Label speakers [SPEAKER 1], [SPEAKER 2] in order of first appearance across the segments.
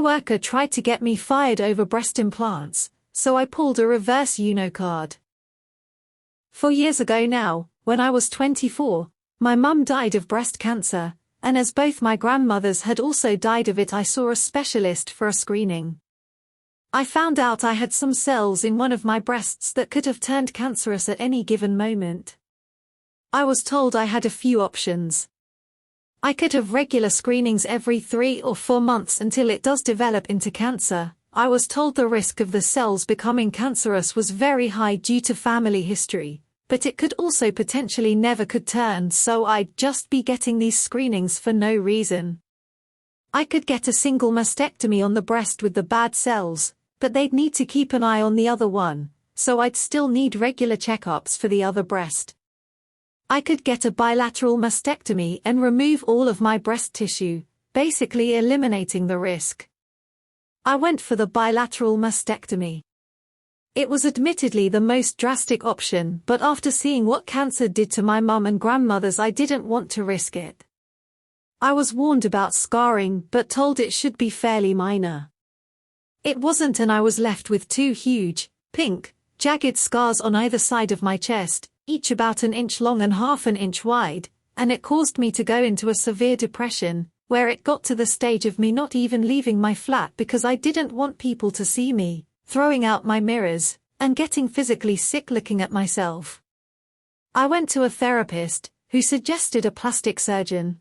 [SPEAKER 1] coworker tried to get me fired over breast implants, so I pulled a reverse Uno card. 4 years ago now, when I was 24, my mum died of breast cancer, and as both my grandmothers had also died of it, I saw a specialist for a screening. I found out I had some cells in one of my breasts that could have turned cancerous at any given moment. I was told I had a few options. I could have regular screenings every 3 or 4 months until it does develop into cancer. I was told the risk of the cells becoming cancerous was very high due to family history, but it could also potentially never could turn, so I'd just be getting these screenings for no reason. I could get a single mastectomy on the breast with the bad cells, but they'd need to keep an eye on the other one, so I'd still need regular checkups for the other breast. I could get a bilateral mastectomy and remove all of my breast tissue, basically eliminating the risk. I went for the bilateral mastectomy. It was admittedly the most drastic option, but after seeing what cancer did to my mum and grandmothers, I didn't want to risk it. I was warned about scarring but told it should be fairly minor. It wasn't, and I was left with 2 huge, pink, jagged scars on either side of my chest, each about 1 inch long and half an inch wide, and it caused me to go into a severe depression, where it got to the stage of me not even leaving my flat because I didn't want people to see me, throwing out my mirrors, and getting physically sick looking at myself. I went to a therapist, who suggested a plastic surgeon.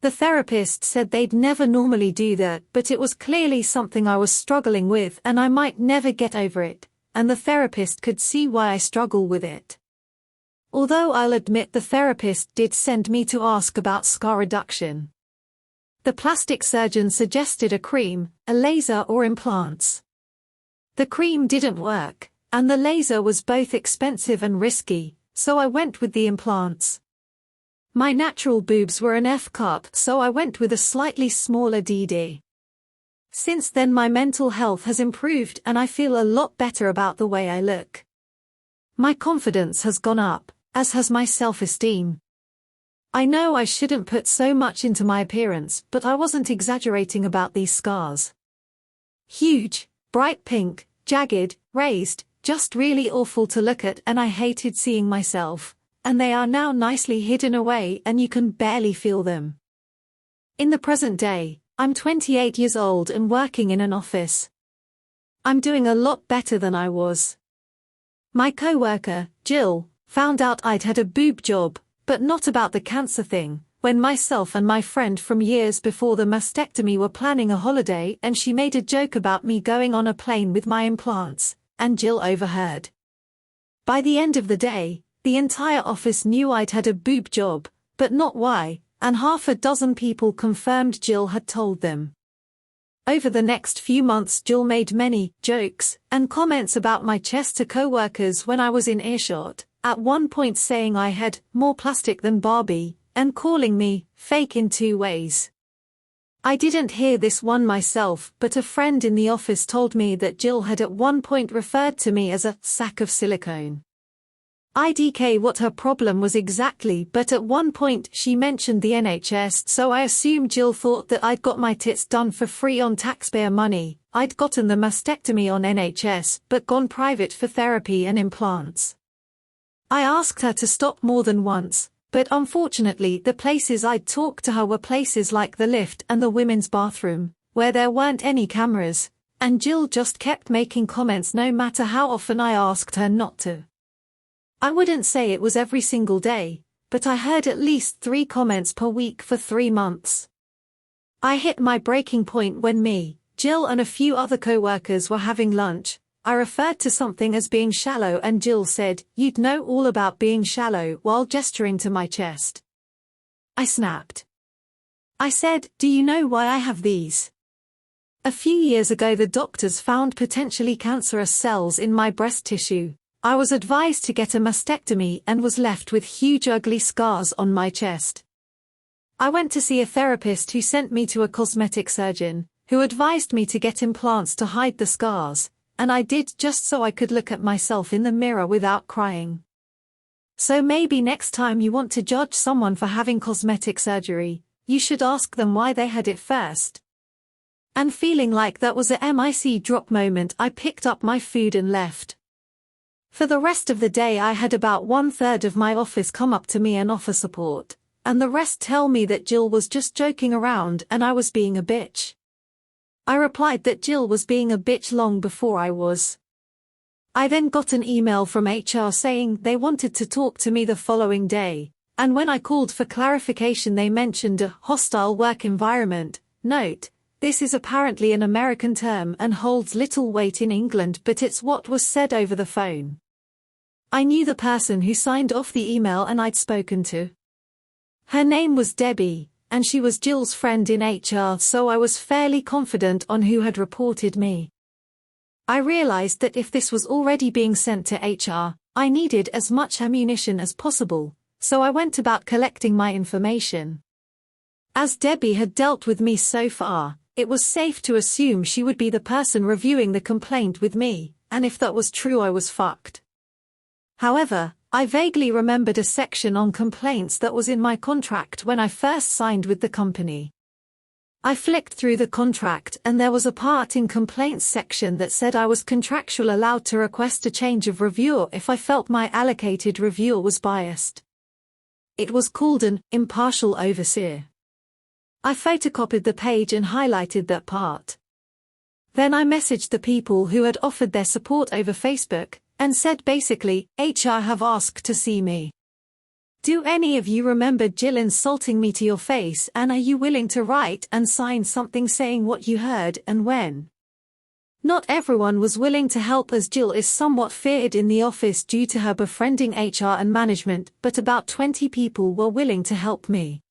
[SPEAKER 1] The therapist said they'd never normally do that, but it was clearly something I was struggling with and I might never get over it, and the therapist could see why I struggle with it. Although I'll admit the therapist did send me to ask about scar reduction. The plastic surgeon suggested a cream, a laser or implants. The cream didn't work, and the laser was both expensive and risky, so I went with the implants. My natural boobs were an F-cup, so I went with a slightly smaller DD. Since then my mental health has improved and I feel a lot better about the way I look. My confidence has gone up, as has my self-esteem. I know I shouldn't put so much into my appearance, but I wasn't exaggerating about these scars. Huge, bright pink, jagged, raised, just really awful to look at, and I hated seeing myself, and they are now nicely hidden away and you can barely feel them. In the present day, I'm 28 years old and working in an office. I'm doing a lot better than I was. My coworker, Jill, found out I'd had a boob job, but not about the cancer thing, when myself and my friend from years before the mastectomy were planning a holiday and she made a joke about me going on a plane with my implants, and Jill overheard. By the end of the day, the entire office knew I'd had a boob job, but not why, and 6 people confirmed Jill had told them. Over the next few months Jill made many jokes and comments about my chest to coworkers when I was in earshot, at one point saying I had more plastic than Barbie, and calling me fake in 2 ways. I didn't hear this one myself, but a friend in the office told me that Jill had at one point referred to me as a sack of silicone. IDK what her problem was exactly, but at one point she mentioned the NHS, so I assume Jill thought that I'd got my tits done for free on taxpayer money. I'd gotten the mastectomy on NHS but gone private for therapy and implants. I asked her to stop more than once, but unfortunately the places I'd talked to her were places like the lift and the women's bathroom, where there weren't any cameras, and Jill just kept making comments no matter how often I asked her not to. I wouldn't say it was every single day, but I heard at least 3 comments per week for 3 months. I hit my breaking point when me, Jill and a few other co-workers were having lunch. I referred to something as being shallow and Jill said, "You'd know all about being shallow," while gesturing to my chest. I snapped. I said, "Do you know why I have these?" A few years ago the doctors found potentially cancerous cells in my breast tissue. I was advised to get a mastectomy and was left with huge ugly scars on my chest. I went to see a therapist who sent me to a cosmetic surgeon, who advised me to get implants to hide the scars, and I did just so I could look at myself in the mirror without crying. So maybe next time you want to judge someone for having cosmetic surgery, you should ask them why they had it first. And feeling like that was a mic drop moment, I picked up my food and left. For the rest of the day I had about 1/3 of my office come up to me and offer support, and the rest tell me that Jill was just joking around and I was being a bitch. I replied that Jill was being a bitch long before I was. I then got an email from HR saying they wanted to talk to me the following day, and when I called for clarification they mentioned a hostile work environment. Note, this is apparently an American term and holds little weight in England, but it's what was said over the phone. I knew the person who signed off the email and I'd spoken to. Her name was Debbie, and she was Jill's friend in HR, so I was fairly confident on who had reported me. I realized that if this was already being sent to HR, I needed as much ammunition as possible, so I went about collecting my information. As Debbie had dealt with me so far, it was safe to assume she would be the person reviewing the complaint with me, and if that was true I was fucked. However, I vaguely remembered a section on complaints that was in my contract when I first signed with the company. I flicked through the contract and there was a part in complaints section that said I was contractually allowed to request a change of reviewer if I felt my allocated reviewer was biased. It was called an impartial overseer. I photocopied the page and highlighted that part. Then I messaged the people who had offered their support over Facebook, and said basically, HR have asked to see me. Do any of you remember Jill insulting me to your face, and are you willing to write and sign something saying what you heard and when? Not everyone was willing to help as Jill is somewhat feared in the office due to her befriending HR and management, but about 20 people were willing to help me.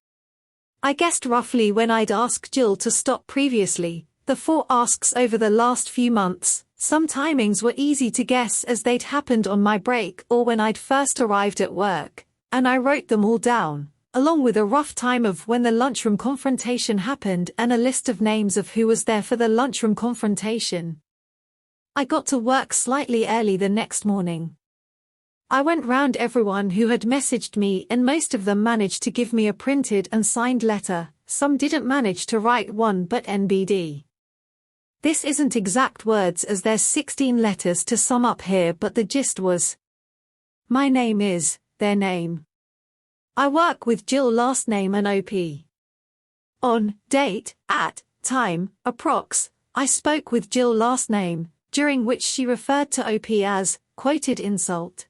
[SPEAKER 1] I guessed roughly when I'd asked Jill to stop previously, the 4 asks over the last few months. Some timings were easy to guess as they'd happened on my break or when I'd first arrived at work, and I wrote them all down, along with a rough time of when the lunchroom confrontation happened and a list of names of who was there for the lunchroom confrontation. I got to work slightly early the next morning. I went round everyone who had messaged me and most of them managed to give me a printed and signed letter, some didn't manage to write one but NBD. This isn't exact words as there's 16 letters to sum up here, but the gist was, my name is, their name. I work with Jill last name and OP. On, date, at, time, approx, I spoke with Jill last name, during which she referred to OP as, quoted insult.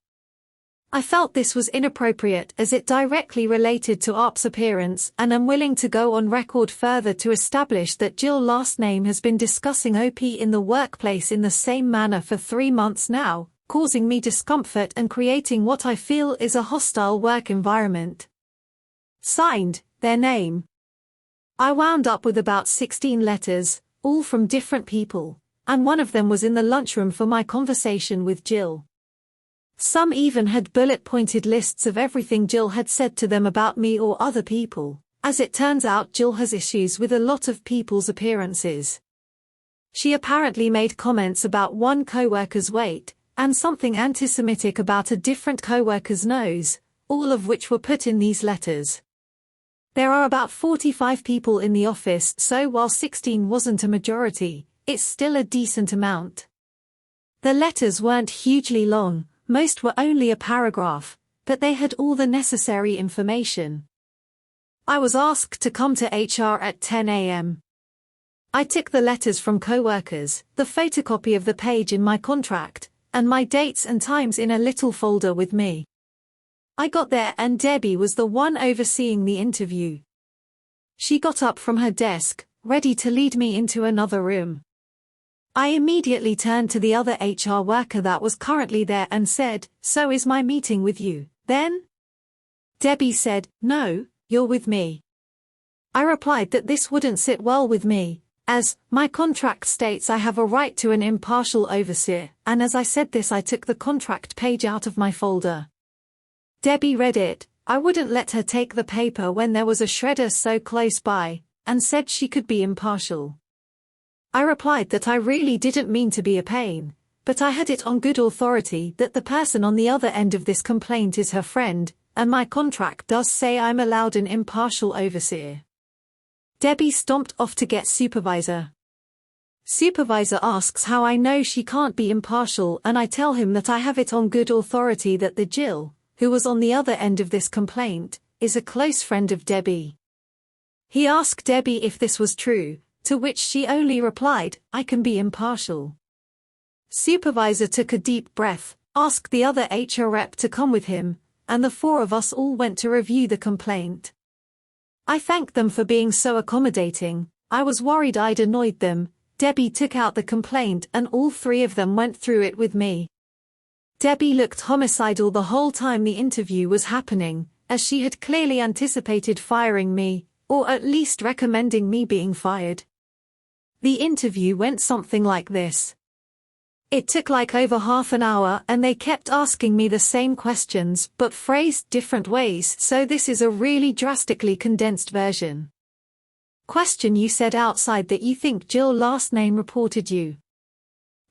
[SPEAKER 1] I felt this was inappropriate as it directly related to ARP's appearance and am willing to go on record further to establish that Jill last name has been discussing OP in the workplace in the same manner for 3 months now, causing me discomfort and creating what I feel is a hostile work environment. Signed, their name. I wound up with about 16 letters, all from different people, and one of them was in the lunchroom for my conversation with Jill. Some even had bullet-pointed lists of everything Jill had said to them about me or other people. As it turns out, Jill has issues with a lot of people's appearances. She apparently made comments about one coworker's weight, and something anti-Semitic about a different coworker's nose, all of which were put in these letters. There are about 45 people in the office, so while 16 wasn't a majority, it's still a decent amount. The letters weren't hugely long. Most were only a paragraph, but they had all the necessary information. I was asked to come to HR at 10 a.m. I took the letters from coworkers, the photocopy of the page in my contract, and my dates and times in a little folder with me. I got there and Debbie was the one overseeing the interview. She got up from her desk, ready to lead me into another room. I immediately turned to the other HR worker that was currently there and said, "So is my meeting with you, then?" Debbie said, "No, you're with me." I replied that this wouldn't sit well with me, as my contract states I have a right to an impartial overseer, and as I said this I took the contract page out of my folder. Debbie read it. I wouldn't let her take the paper when there was a shredder so close by, and said she could be impartial. I replied that I really didn't mean to be a pain, but I had it on good authority that the person on the other end of this complaint is her friend, and my contract does say I'm allowed an impartial overseer. Debbie stomped off to get supervisor. Supervisor asks how I know she can't be impartial, and I tell him that I have it on good authority that the Jill, who was on the other end of this complaint, is a close friend of Debbie. He asked Debbie if this was true, to which she only replied, "I can be impartial." Supervisor took a deep breath, asked the other HR rep to come with him, and the four of us all went to review the complaint. I thanked them for being so accommodating. I was worried I'd annoyed them. Debbie took out the complaint and all three of them went through it with me. Debbie looked homicidal the whole time the interview was happening, as she had clearly anticipated firing me, or at least recommending me being fired. The interview went something like this. It took like over half an hour and they kept asking me the same questions but phrased different ways, so this is a really drastically condensed version. Question: you said outside that you think Jill last name reported you.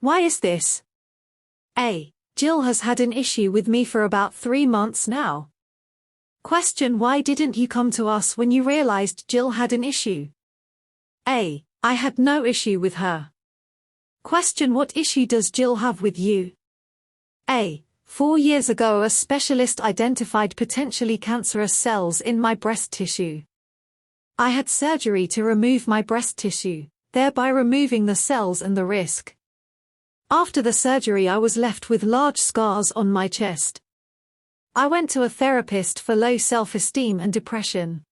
[SPEAKER 1] Why is this? A. Jill has had an issue with me for about 3 months now. Question: why didn't you come to us when you realized Jill had an issue? A. I had no issue with her. Question: what issue does Jill have with you? A. 4 years ago a specialist identified potentially cancerous cells in my breast tissue. I had surgery to remove my breast tissue, thereby removing the cells and the risk. After the surgery I was left with large scars on my chest. I went to a therapist for low self-esteem and depression.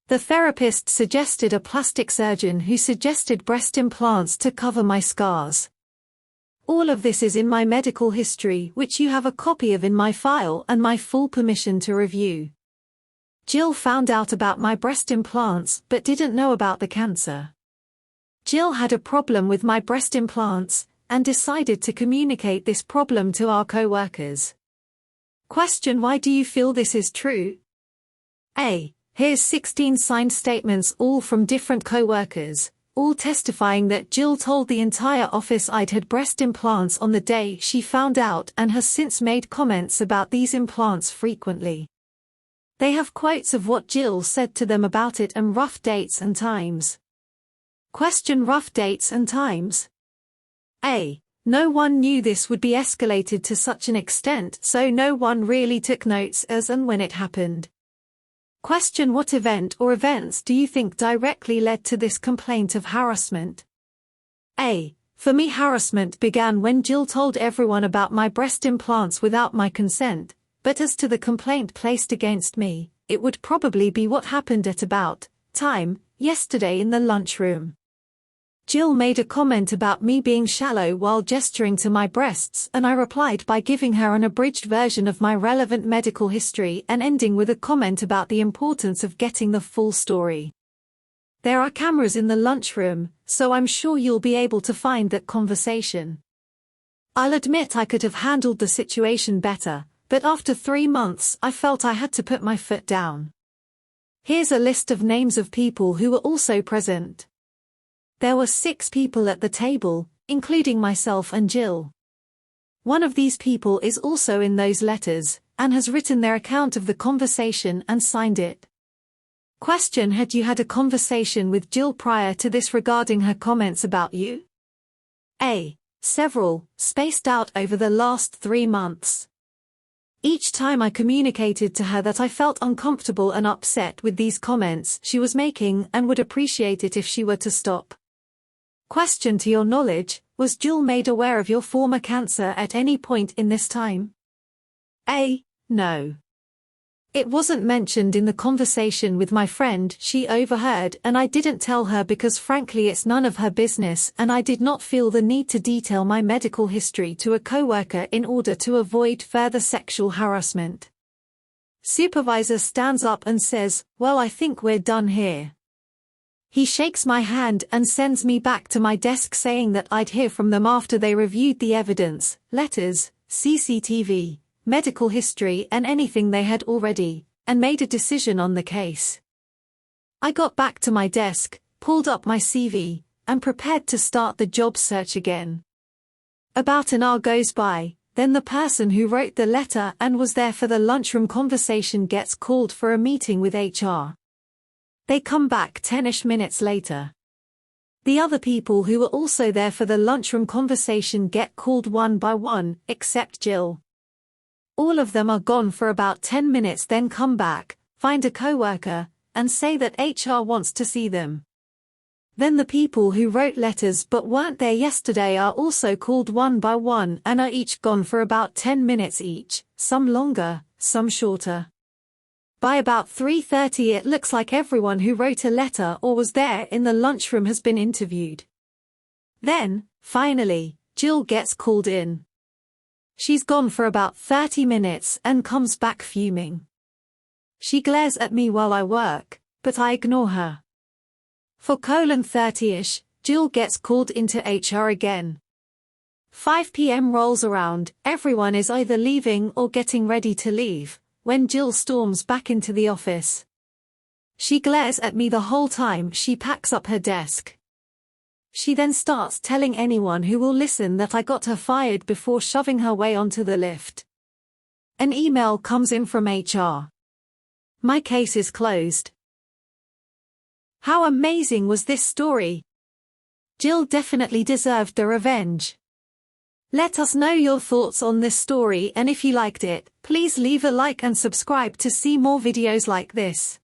[SPEAKER 1] The therapist suggested a plastic surgeon who suggested breast implants to cover my scars. All of this is in my medical history, which you have a copy of in my file and my full permission to review. Jill found out about my breast implants but didn't know about the cancer. Jill had a problem with my breast implants and decided to communicate this problem to our co-workers. Question: why do you feel this is true? A. Here's 16 signed statements, all from different co-workers, all testifying that Jill told the entire office I'd had breast implants on the day she found out and has since made comments about these implants frequently. They have quotes of what Jill said to them about it and rough dates and times. Question: rough dates and times? A. No one knew this would be escalated to such an extent, so no one really took notes as and when it happened. Question: what event or events do you think directly led to this complaint of harassment? A. For me, harassment began when Jill told everyone about my breast implants without my consent, but as to the complaint placed against me, it would probably be what happened at about time yesterday in the lunchroom. Jill made a comment about me being shallow while gesturing to my breasts, and I replied by giving her an abridged version of my relevant medical history and ending with a comment about the importance of getting the full story. There are cameras in the lunchroom, so I'm sure you'll be able to find that conversation. I'll admit I could have handled the situation better, but after 3 months I felt I had to put my foot down. Here's a list of names of people who were also present. There were 6 people at the table, including myself and Jill. One of these people is also in those letters, and has written their account of the conversation and signed it. Question: had you had a conversation with Jill prior to this regarding her comments about you? A. Several, spaced out over the last 3 months. Each time I communicated to her that I felt uncomfortable and upset with these comments she was making and would appreciate it if she were to stop. Question: to your knowledge, was Jill made aware of your former cancer at any point in this time? A. No. It wasn't mentioned in the conversation with my friend she overheard, and I didn't tell her because frankly it's none of her business, and I did not feel the need to detail my medical history to a coworker in order to avoid further sexual harassment. Supervisor stands up and says, "Well, I think we're done here." He shakes my hand and sends me back to my desk saying that I'd hear from them after they reviewed the evidence, letters, CCTV, medical history and anything they had already, and made a decision on the case. I got back to my desk, pulled up my CV, and prepared to start the job search again. About an hour goes by, then the person who wrote the letter and was there for the lunchroom conversation gets called for a meeting with HR. They come back 10-ish minutes later. The other people who were also there for the lunchroom conversation get called one by one, except Jill. All of them are gone for about 10 minutes, then come back, find a coworker, and say that HR wants to see them. Then the people who wrote letters but weren't there yesterday are also called one by one and are each gone for about 10 minutes each, some longer, some shorter. By about 3:30 it looks like everyone who wrote a letter or was there in the lunchroom has been interviewed. Then, finally, Jill gets called in. She's gone for about 30 minutes and comes back fuming. She glares at me while I work, but I ignore her. For 30-ish, Jill gets called into HR again. 5 p.m. rolls around, everyone is either leaving or getting ready to leave, when Jill storms back into the office. She glares at me the whole time she packs up her desk. She then starts telling anyone who will listen that I got her fired before shoving her way onto the lift. An email comes in from HR. My case is closed. How amazing was this story? Jill definitely deserved the revenge. Let us know your thoughts on this story, and if you liked it, please leave a like and subscribe to see more videos like this.